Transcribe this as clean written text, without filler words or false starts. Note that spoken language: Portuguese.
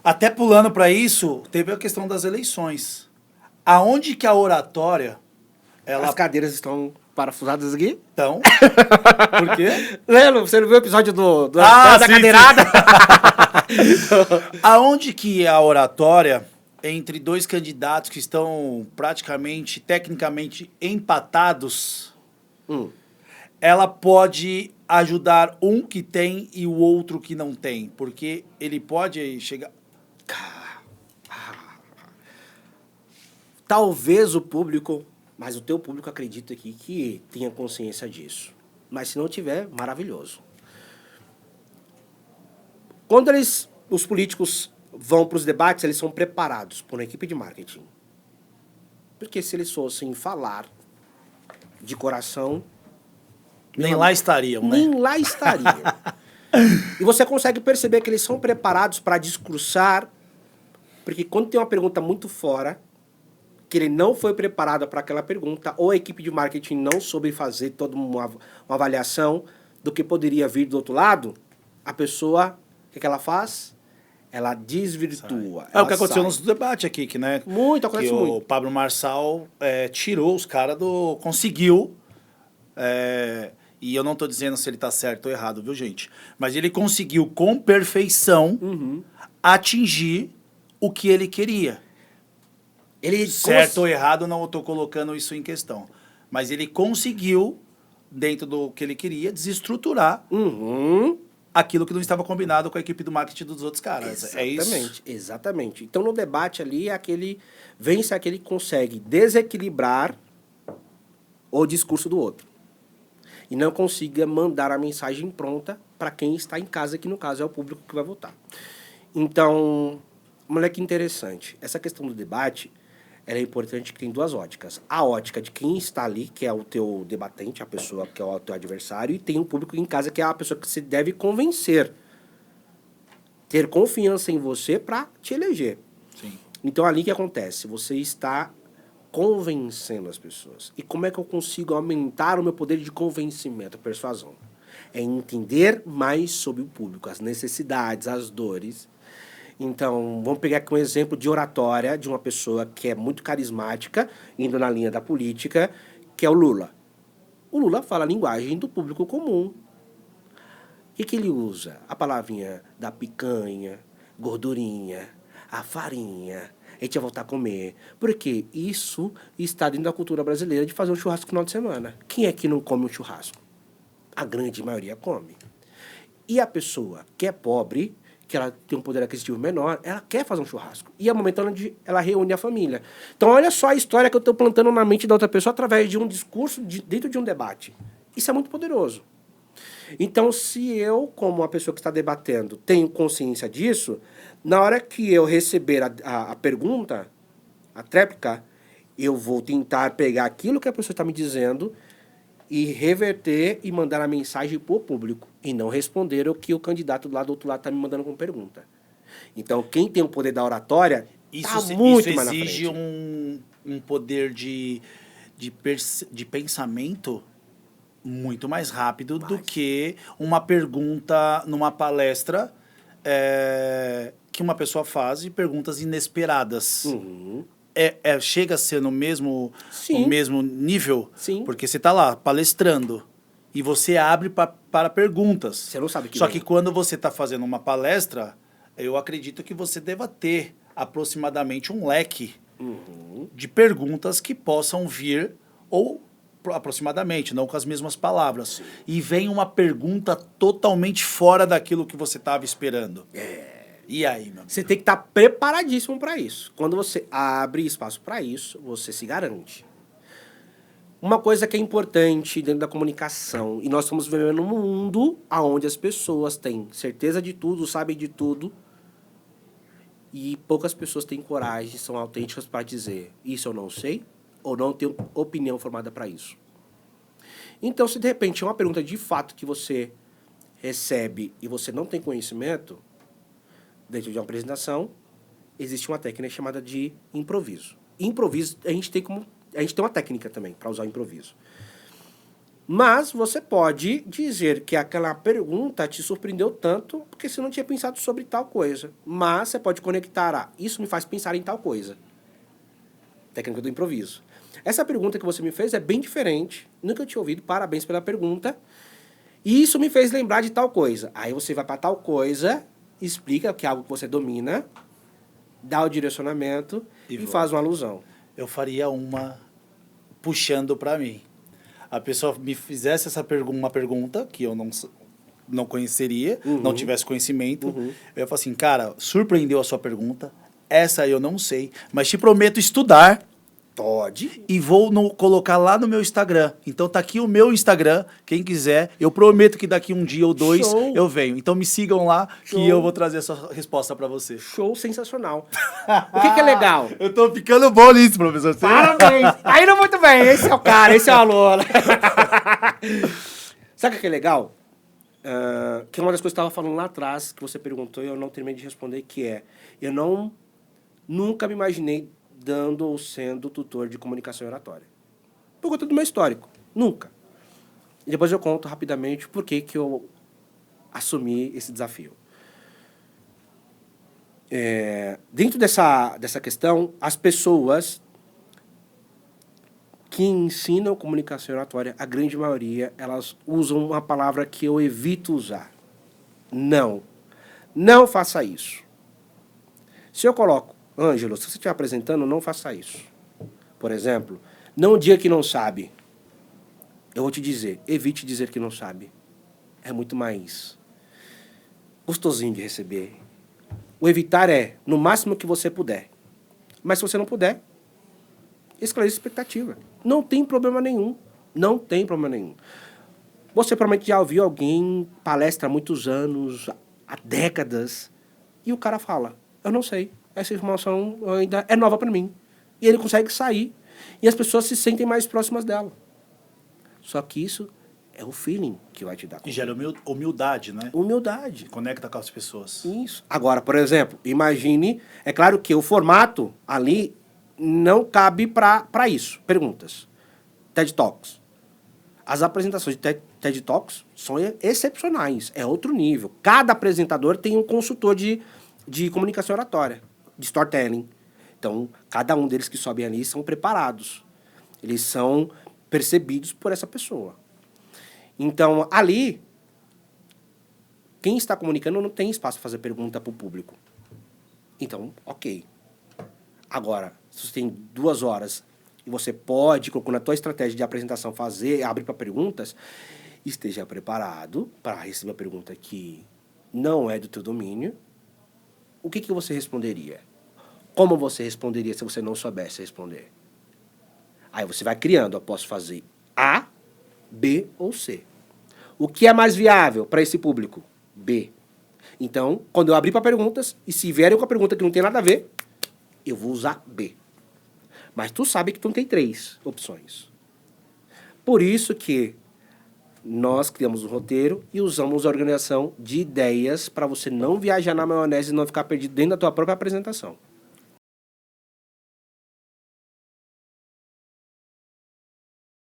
Até pulando para isso, teve a questão das eleições. Aonde que a oratória, ela... As cadeiras estão parafusadas aqui. Então, por quê? Lembra? Você não viu o episódio Ah, da sim, cadeirada? Aonde que a oratória, entre dois candidatos que estão praticamente, tecnicamente empatados, ela pode ajudar um que tem e o outro que não tem? Porque ele pode chegar... Talvez o público, mas o teu público acredita aqui que tenha consciência disso. Mas se não tiver, maravilhoso. Quando os políticos vão para os debates, eles são preparados por uma equipe de marketing. Porque se eles fossem falar de coração... Nem lá estariam, né? Nem lá estariam. E você consegue perceber que eles são preparados para discursar, porque quando tem uma pergunta muito fora, que ele não foi preparado para aquela pergunta, ou a equipe de marketing não soube fazer toda uma avaliação do que poderia vir do outro lado, a pessoa, o que ela faz? Ela desvirtua. É o que aconteceu no debate aqui, que, né? Muito, acontece que muito. O Pablo Marçal tirou os caras do... Conseguiu... e eu não tô dizendo se ele tá certo ou errado, viu, gente? Mas ele conseguiu, com perfeição, atingir o que ele queria. Ele Certo ou errado, não tô colocando isso em questão. Mas ele conseguiu, dentro do que ele queria, desestruturar aquilo que não estava combinado com a equipe do marketing dos outros caras. Exatamente, É isso? exatamente. Então, no debate ali, vence aquele que consegue desequilibrar o discurso do outro. E não consiga mandar a mensagem pronta para quem está em casa, que no caso é o público que vai votar. Então, olha que interessante. Essa questão do debate, ela é importante, que tem duas óticas. A ótica de quem está ali, que é o teu debatente, a pessoa que é o teu adversário, e tem o público em casa, que é a pessoa que você deve convencer. Ter confiança em você para te eleger. Sim. Então, ali o que acontece? Você está convencendo as pessoas. E como é que eu consigo aumentar o meu poder de convencimento, persuasão? É entender mais sobre o público, as necessidades, as dores. Então, vamos pegar aqui um exemplo de oratória de uma pessoa que é muito carismática, indo na linha da política, que é o Lula. O Lula fala a linguagem do público comum. O que ele usa? A palavrinha da picanha, gordurinha, a farinha. A gente vai voltar a comer. Porque isso está dentro da cultura brasileira de fazer um churrasco no final de semana. Quem é que não come um churrasco? A grande maioria come. E a pessoa que é pobre, que ela tem um poder aquisitivo menor, ela quer fazer um churrasco. E é o momento onde ela reúne a família. Então, olha só a história que eu estou plantando na mente da outra pessoa através de um discurso dentro de um debate. Isso é muito poderoso. Então, se eu, como uma pessoa que está debatendo, tenho consciência disso, na hora que eu receber a pergunta, a tréplica, eu vou tentar pegar aquilo que a pessoa está me dizendo e reverter e mandar a mensagem para o público. E não responder o que o candidato lá do outro lado está me mandando como pergunta. Então, quem tem o poder da oratória está muito mais na frente. Isso exige um poder de pensamento muito mais rápido do que uma pergunta numa palestra que uma pessoa faz, e perguntas inesperadas. Chega a ser no mesmo nível? Sim. Porque você está lá palestrando e você abre para perguntas. Você não sabe que Só que quando você está fazendo uma palestra, eu acredito que você deva ter aproximadamente um leque de perguntas que possam vir, ou aproximadamente, não com as mesmas palavras. E vem uma pergunta totalmente fora daquilo que você estava esperando. E aí, meu amigo? Você tem que estar preparadíssimo para isso. Quando você abre espaço para isso, você se garante. Uma coisa que é importante dentro da comunicação, e nós estamos vivendo num mundo onde as pessoas têm certeza de tudo, sabem de tudo, e poucas pessoas têm coragem, são autênticas para dizer: isso eu não sei, ou não tenho opinião formada para isso. Então, se de repente é uma pergunta de fato que você recebe e você não tem conhecimento, dentro de uma apresentação, existe uma técnica chamada de improviso. Improviso, a gente tem uma técnica também para usar o improviso. Mas você pode dizer que aquela pergunta te surpreendeu tanto porque você não tinha pensado sobre tal coisa. Mas você pode conectar a isso me faz pensar em tal coisa. Técnica do improviso. Essa pergunta que você me fez é bem diferente. Nunca tinha ouvido. Parabéns pela pergunta. E isso me fez lembrar de tal coisa. Aí você vai para tal coisa, explica que é algo que você domina, dá o direcionamento e faz uma alusão. Eu faria uma puxando para mim. A pessoa me fizesse uma pergunta que eu não conheceria, não tivesse conhecimento. Eu ia falar assim, cara, surpreendeu a sua pergunta. Essa eu não sei, mas te prometo estudar. Pode. E vou colocar lá no meu Instagram. Então tá aqui o meu Instagram. Quem quiser, eu prometo que daqui um dia ou dois Show. eu venho. Então me sigam lá Show. que eu vou trazer essa resposta para você. Show sensacional. O que é legal? Eu tô ficando bom nisso, professor. Parabéns! Tá indo muito bem. Esse é o cara, esse é o aluno. Sabe o que é legal? Que é uma das coisas que eu estava falando lá atrás, que você perguntou e eu não terminei de responder, que é, eu nunca me imaginei dando ou sendo tutor de comunicação e oratória. Por conta do meu histórico. Nunca. E depois eu conto rapidamente por que eu assumi esse desafio. Dentro dessa questão, as pessoas que ensinam comunicação e oratória, a grande maioria, elas usam uma palavra que eu evito usar. Não. Não faça isso. Se eu coloco, Ângelo, se você estiver apresentando, não faça isso. Por exemplo, não diga que não sabe. Eu vou te dizer, evite dizer que não sabe. É muito mais gostosinho de receber. O evitar é, no máximo que você puder. Mas se você não puder, esclareça a expectativa. Não tem problema nenhum. Não tem problema nenhum. Você provavelmente já ouviu alguém palestra há muitos anos, há décadas, e o cara fala, eu não sei. Essa informação ainda é nova para mim. E ele consegue sair. E as pessoas se sentem mais próximas dela. Só que isso é o feeling que vai te dar. E gera humildade, né? Humildade. Conecta com as pessoas. Isso. Agora, por exemplo, imagine... É claro que o formato ali não cabe para isso. Perguntas. TED Talks. As apresentações de TED Talks são excepcionais. É outro nível. Cada apresentador tem um consultor de comunicação oratória, de storytelling. Então, cada um deles que sobem ali são preparados. Eles são percebidos por essa pessoa. Então, ali, quem está comunicando não tem espaço para fazer pergunta para o público. Então, ok. Agora, se você tem 2 horas e você pode, colocando a tua estratégia de apresentação, abrir para perguntas, esteja preparado para receber a pergunta que não é do teu domínio. O que você responderia? Como você responderia se você não soubesse responder? Aí você vai criando, eu posso fazer A, B ou C. O que é mais viável para esse público? B. Então, quando eu abrir para perguntas, e se vierem com a pergunta que não tem nada a ver, eu vou usar B. Mas tu sabe que tu não tem 3 opções. Por isso que nós criamos um roteiro e usamos a organização de ideias para você não viajar na maionese e não ficar perdido dentro da tua própria apresentação.